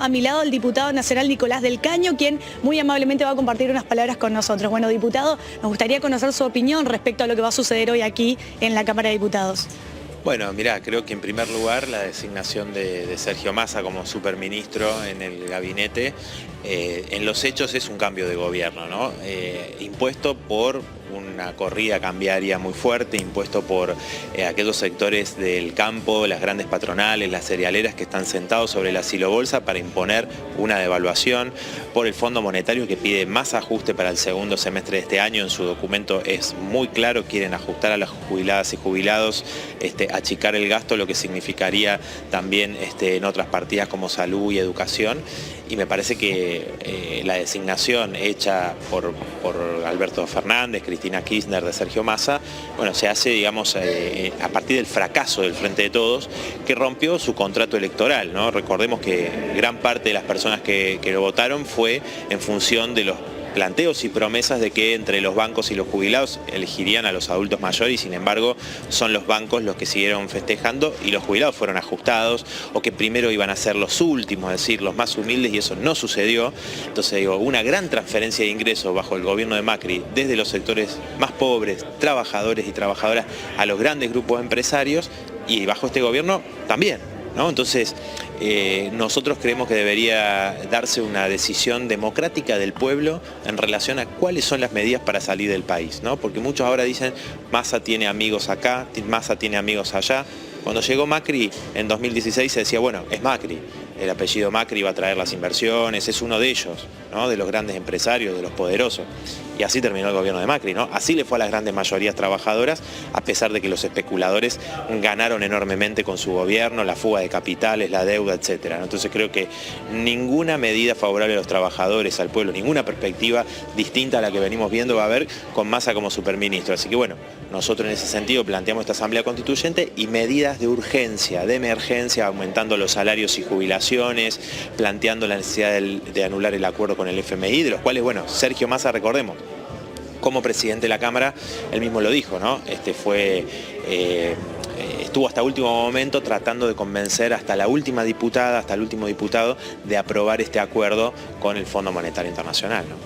a mi lado el diputado nacional Nicolás del Caño, quien muy amablemente va a compartir unas palabras con nosotros. Bueno, diputado, nos gustaría conocer su opinión respecto a lo que va a suceder hoy aquí en la Cámara de Diputados. Bueno, mirá, creo que en primer lugar la designación de Sergio Massa como superministro en el gabinete, en los hechos es un cambio de gobierno, ¿no? Impuesto por una corrida cambiaria muy fuerte, impuesto por aquellos sectores del campo, las grandes patronales, las cerealeras que están sentados sobre la silobolsa para imponer una devaluación, por el Fondo Monetario que pide más ajuste para el segundo semestre de este año. En su documento es muy claro, quieren ajustar a las jubiladas y jubilados, achicar el gasto, lo que significaría también en otras partidas como salud y educación. Y me parece que la designación hecha por Alberto Fernández, Cristina Kirchner, de Sergio Massa, bueno, se hace, digamos, a partir del fracaso del Frente de Todos, que rompió su contrato electoral, ¿no? Recordemos que gran parte de las personas que lo votaron fue en función de los planteos y promesas de que entre los bancos y los jubilados elegirían a los adultos mayores, y sin embargo son los bancos los que siguieron festejando y los jubilados fueron ajustados, o que primero iban a ser los últimos, es decir, los más humildes, y eso no sucedió. Entonces digo, una gran transferencia de ingresos bajo el gobierno de Macri, desde los sectores más pobres, trabajadores y trabajadoras, a los grandes grupos empresarios, y bajo este gobierno también, ¿no? Entonces, nosotros creemos que debería darse una decisión democrática del pueblo en relación a cuáles son las medidas para salir del país, ¿no? Porque muchos ahora dicen, Massa tiene amigos acá, Massa tiene amigos allá. Cuando llegó Macri en 2016 se decía, bueno, es Macri, el apellido Macri va a traer las inversiones, es uno de ellos, ¿no? De los grandes empresarios, de los poderosos. Y así terminó el gobierno de Macri, ¿no? Así le fue a las grandes mayorías trabajadoras, a pesar de que los especuladores ganaron enormemente con su gobierno, la fuga de capitales, la deuda, etcétera, ¿no? Entonces creo que ninguna medida favorable a los trabajadores, al pueblo, ninguna perspectiva distinta a la que venimos viendo va a haber con Massa como superministro. Así que bueno, nosotros en ese sentido planteamos esta Asamblea Constituyente y medidas de urgencia, de emergencia, aumentando los salarios y jubilaciones, planteando la necesidad de anular el acuerdo con el FMI, de los cuales, bueno, Sergio Massa, recordemos, como presidente de la Cámara, él mismo lo dijo, ¿no? Estuvo hasta último momento tratando de convencer hasta la última diputada, hasta el último diputado, de aprobar este acuerdo con el Fondo Monetario Internacional, ¿no?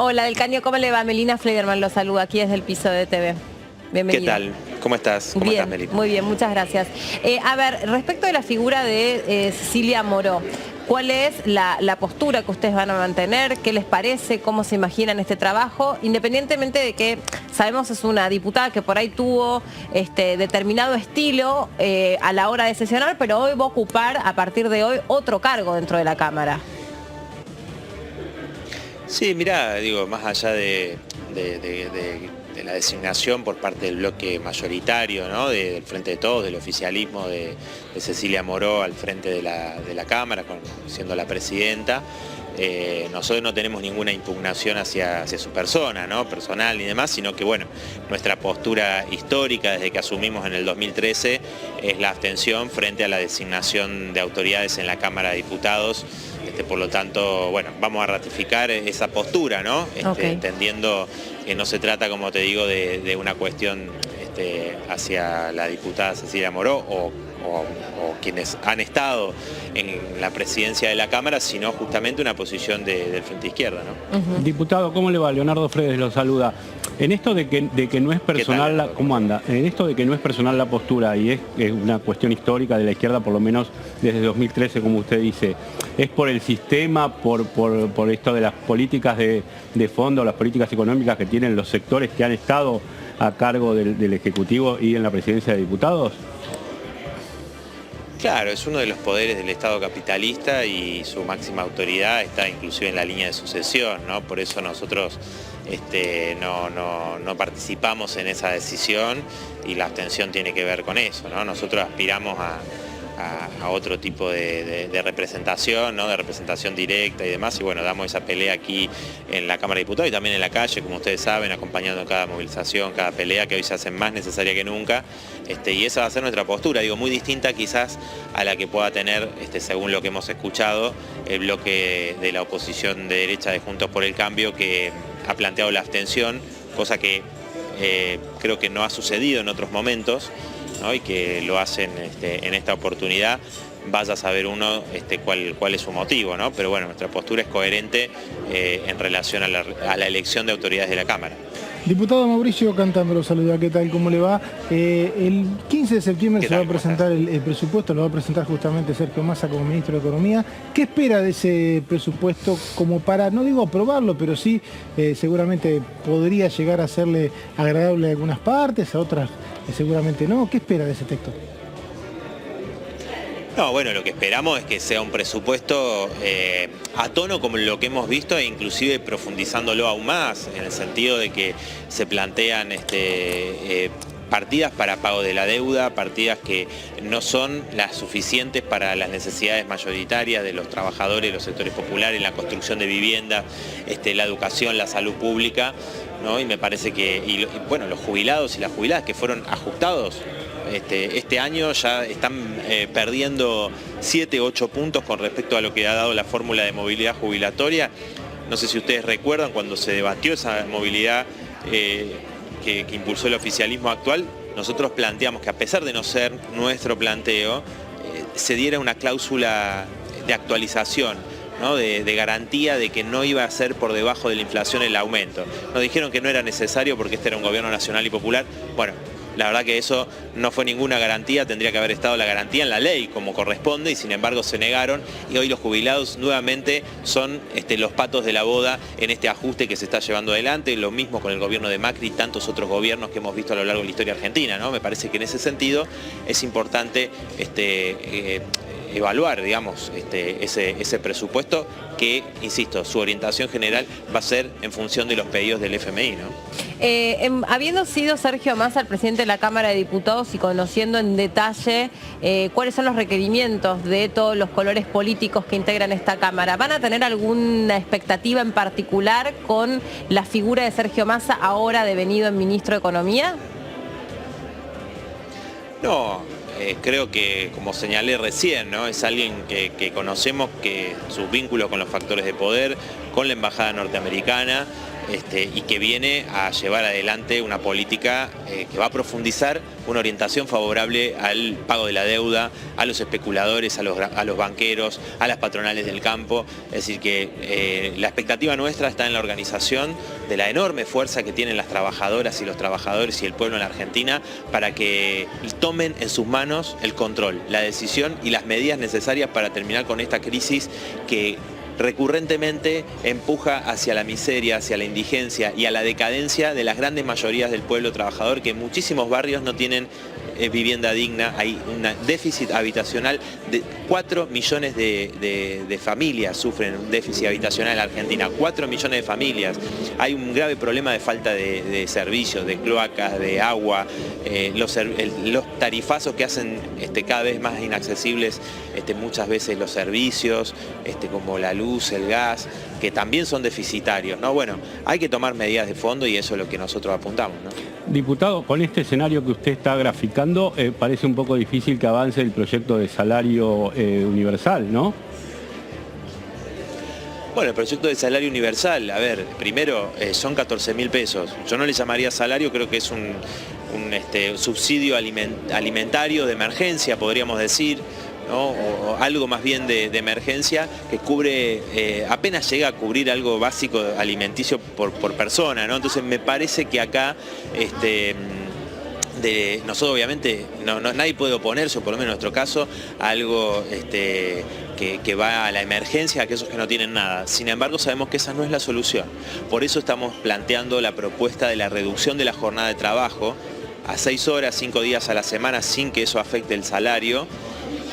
Hola, Del Caño, ¿cómo le va? Melina Flederman lo saluda aquí desde el piso de TV. Bienvenida. ¿Qué tal? ¿Cómo estás? ¿Cómo estás, Melina? Muy bien, muchas gracias. A ver, respecto de la figura de Cecilia Moró, ¿cuál es la postura que ustedes van a mantener? ¿Qué les parece? ¿Cómo se imaginan este trabajo? Independientemente de que sabemos es una diputada que por ahí tuvo determinado estilo a la hora de sesionar, pero hoy va a ocupar, a partir de hoy, otro cargo dentro de la Cámara. Sí, mirá, digo, más allá de la designación por parte del bloque mayoritario, ¿no? Del Frente de Todos, del oficialismo de Cecilia Moró al frente de la Cámara, siendo la presidenta, nosotros no tenemos ninguna impugnación hacia su persona, ¿no? Personal ni demás, sino que, bueno, nuestra postura histórica desde que asumimos en el 2013 es la abstención frente a la designación de autoridades en la Cámara de Diputados. Por lo tanto, bueno, vamos a ratificar esa postura, ¿no? Okay. Entendiendo que no se trata, como te digo, de una cuestión hacia la diputada Cecilia Moró o quienes han estado en la presidencia de la Cámara, sino justamente una posición del Frente Izquierda, ¿no? Diputado, ¿cómo le va? Leonardo Fredes lo saluda. En esto de que no es personal, ¿cómo anda? En esto de que no es personal la postura y es una cuestión histórica de la izquierda, por lo menos desde 2013, como usted dice, ¿es por el sistema, por esto de las políticas de fondo, las políticas económicas que tienen los sectores que han estado a cargo del Ejecutivo y en la presidencia de diputados? Claro, es uno de los poderes del Estado capitalista y su máxima autoridad está inclusive en la línea de sucesión, ¿no? Por eso nosotros no participamos en esa decisión y la abstención tiene que ver con eso, ¿no? Nosotros aspiramos a otro tipo de representación, ¿no? De representación directa y demás, y bueno, damos esa pelea aquí en la Cámara de Diputados y también en la calle, como ustedes saben, acompañando cada movilización, cada pelea que hoy se hace más necesaria que nunca, y esa va a ser nuestra postura, digo, muy distinta quizás a la que pueda tener, según lo que hemos escuchado, el bloque de la oposición de derecha de Juntos por el Cambio, que ha planteado la abstención, cosa que creo que no ha sucedido en otros momentos, ¿no? Y que lo hacen en esta oportunidad vaya a saber uno cuál es su motivo, ¿no? Pero bueno, nuestra postura es coherente en relación a la elección de autoridades de la Cámara. Diputado Mauricio Cantambro, saluda, ¿qué tal? ¿Cómo le va? El 15 de septiembre se va a presentar el presupuesto, lo va a presentar justamente Sergio Massa como ministro de Economía. ¿Qué espera de ese presupuesto como para, no digo aprobarlo, pero sí seguramente podría llegar a serle agradable a algunas partes, a otras seguramente no? ¿Qué espera de ese texto? No, bueno, lo que esperamos es que sea un presupuesto a tono como lo que hemos visto e inclusive profundizándolo aún más, en el sentido de que se plantean partidas para pago de la deuda, partidas que no son las suficientes para las necesidades mayoritarias de los trabajadores, los sectores populares, la construcción de viviendas, la educación, la salud pública, ¿no? Y me parece que, bueno, los jubilados y las jubiladas que fueron ajustados este año ya están perdiendo 7, 8 puntos con respecto a lo que ha dado la fórmula de movilidad jubilatoria. No sé si ustedes recuerdan cuando se debatió esa movilidad que impulsó el oficialismo actual, nosotros planteamos que a pesar de no ser nuestro planteo, se diera una cláusula de actualización, ¿no? de garantía de que no iba a ser por debajo de la inflación el aumento. Nos dijeron que no era necesario porque este era un gobierno nacional y popular. Bueno, la verdad que eso no fue ninguna garantía, tendría que haber estado la garantía en la ley como corresponde y sin embargo se negaron y hoy los jubilados nuevamente son los patos de la boda en este ajuste que se está llevando adelante, lo mismo con el gobierno de Macri y tantos otros gobiernos que hemos visto a lo largo de la historia argentina, ¿no? Me parece que en ese sentido es importante evaluar, digamos, ese presupuesto que, insisto, su orientación general va a ser en función de los pedidos del FMI, ¿no? Habiendo sido Sergio Massa el presidente de la Cámara de Diputados y conociendo en detalle cuáles son los requerimientos de todos los colores políticos que integran esta Cámara, ¿van a tener alguna expectativa en particular con la figura de Sergio Massa ahora devenido en ministro de Economía? No. Creo que, como señalé recién, ¿no? Es alguien que conocemos, que sus vínculos con los factores de poder, con la embajada norteamericana, y que viene a llevar adelante una política que va a profundizar una orientación favorable al pago de la deuda, a los especuladores, a los banqueros, a las patronales del campo. Es decir, que la expectativa nuestra está en la organización de la enorme fuerza que tienen las trabajadoras y los trabajadores y el pueblo en la Argentina para que tomen en sus manos el control, la decisión y las medidas necesarias para terminar con esta crisis que recurrentemente empuja hacia la miseria, hacia la indigencia y a la decadencia de las grandes mayorías del pueblo trabajador, que en muchísimos barrios no tienen vivienda digna. Hay un déficit habitacional de 4 millones de familias sufren un déficit habitacional en la Argentina, 4 millones de familias. Hay un grave problema de falta de servicios, de cloacas, de agua, los tarifazos que hacen cada vez más inaccesibles muchas veces los servicios, como la luz, el gas, que también son deficitarios, ¿no? Bueno, hay que tomar medidas de fondo y eso es lo que nosotros apuntamos, ¿no? Diputado, con este escenario que usted está graficando, parece un poco difícil que avance el proyecto de salario universal, ¿no? Bueno, el proyecto de salario universal, a ver, primero son 14.000 pesos. Yo no le llamaría salario, creo que es un subsidio alimentario de emergencia, podríamos decir, ¿no? O algo más bien de emergencia que cubre, apenas llega a cubrir algo básico alimenticio por persona, ¿no? Entonces me parece que acá nosotros obviamente nadie puede oponerse, o por lo menos en nuestro caso, a algo que va a la emergencia a aquellos que no tienen nada. Sin embargo, sabemos que esa no es la solución. Por eso estamos planteando la propuesta de la reducción de la jornada de trabajo a 6 horas, 5 días a la semana, sin que eso afecte el salario,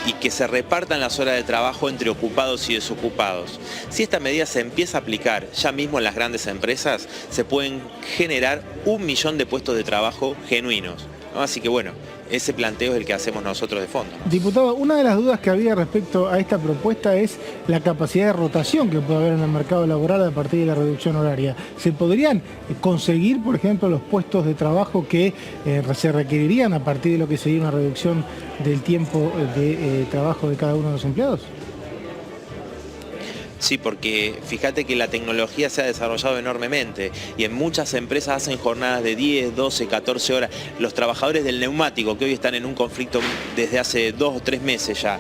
y que se repartan las horas de trabajo entre ocupados y desocupados. Si esta medida se empieza a aplicar ya mismo en las grandes empresas, se pueden generar 1 millón de puestos de trabajo genuinos, ¿no? Así que bueno, ese planteo es el que hacemos nosotros de fondo. Diputado, una de las dudas que había respecto a esta propuesta es la capacidad de rotación que puede haber en el mercado laboral a partir de la reducción horaria. ¿Se podrían conseguir, por ejemplo, los puestos de trabajo que se requerirían a partir de lo que sería una reducción del tiempo de trabajo de cada uno de los empleados? Sí, porque fíjate que la tecnología se ha desarrollado enormemente y en muchas empresas hacen jornadas de 10, 12, 14 horas. Los trabajadores del neumático, que hoy están en un conflicto desde hace 2 o 3 meses ya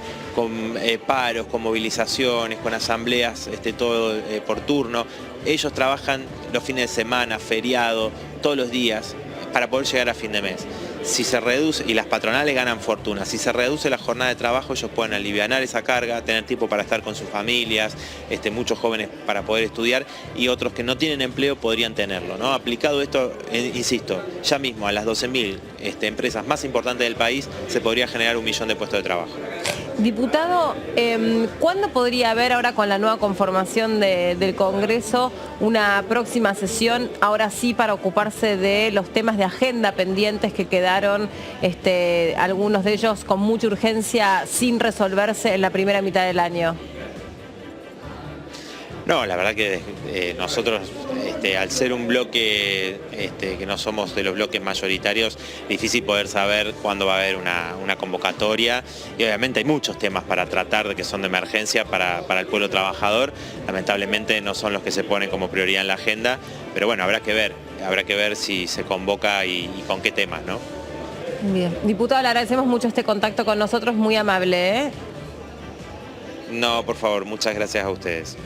paros, con movilizaciones, con asambleas, todo por turno. Ellos trabajan los fines de semana, feriado, todos los días para poder llegar a fin de mes. Si se reduce, y las patronales ganan fortuna, si se reduce la jornada de trabajo, ellos pueden alivianar esa carga, tener tiempo para estar con sus familias, muchos jóvenes para poder estudiar, y otros que no tienen empleo podrían tenerlo, ¿no? Aplicado esto, insisto, ya mismo a las 12.000 empresas más importantes del país se podría generar 1 millón de puestos de trabajo. Diputado, ¿cuándo podría haber ahora con la nueva conformación del Congreso una próxima sesión, ahora sí para ocuparse de los temas de agenda pendientes que quedaron, algunos de ellos con mucha urgencia sin resolverse en la primera mitad del año? No, la verdad que nosotros, al ser un bloque que no somos de los bloques mayoritarios, difícil poder saber cuándo va a haber una convocatoria, y obviamente hay muchos temas para tratar que son de emergencia para el pueblo trabajador. Lamentablemente no son los que se ponen como prioridad en la agenda, pero bueno, habrá que ver si se convoca y con qué temas, ¿no? Bien. Diputado, le agradecemos mucho este contacto con nosotros, muy amable, ¿eh? No, por favor, muchas gracias a ustedes.